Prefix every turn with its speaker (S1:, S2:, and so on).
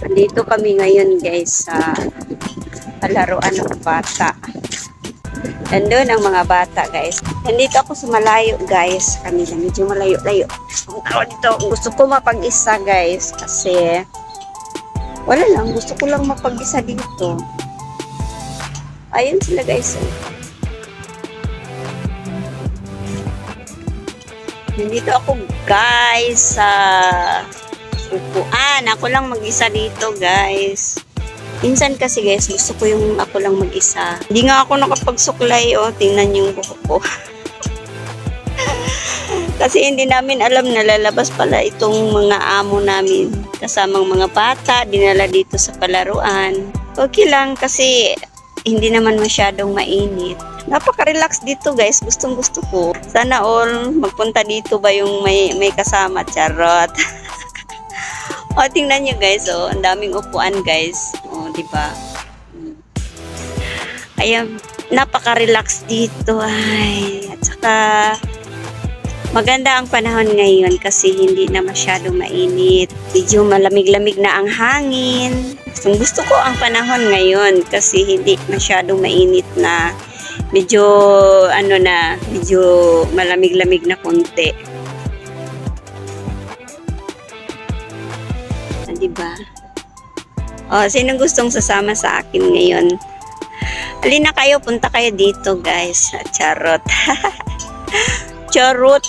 S1: Dito kami ngayon guys sa palaruan ng bata. Nandun ang mga bata guys. Nandito ako sa malayo guys. Kanila medyo malayo-layo. Dito, gusto ko mapag-isa guys. Kasi wala lang. Gusto ko lang mapag-isa dito. Ayun sila guys. Nandito ako guys sa upuan. Ako lang mag-isa dito guys. Minsan kasi guys, gusto ko yung ako lang mag-isa. Hindi nga ako nakapagsuklay, oh. Tingnan yung buhok ko. Kasi hindi namin alam na lalabas pala itong mga amo namin. Kasamang mga bata, dinala dito sa palaruan. Okay lang kasi hindi naman masyadong mainit. Napaka-relax dito guys, gustong gusto ko. Sana all magpunta dito ba yung may kasama, charot. O, tingnan nyo guys, oh, ang daming upuan guys. O, di ba? Ayan, napaka-relax dito. Ay, at saka maganda ang panahon ngayon kasi hindi na masyadong mainit. Medyo malamig-lamig na ang hangin. Gusto ko ang panahon ngayon kasi hindi masyadong mainit na. Medyo, medyo malamig-lamig na konti. Diba? O, sinong gustong sasama sa akin ngayon? Halina kayo, punta kayo dito guys. Charot. Charot.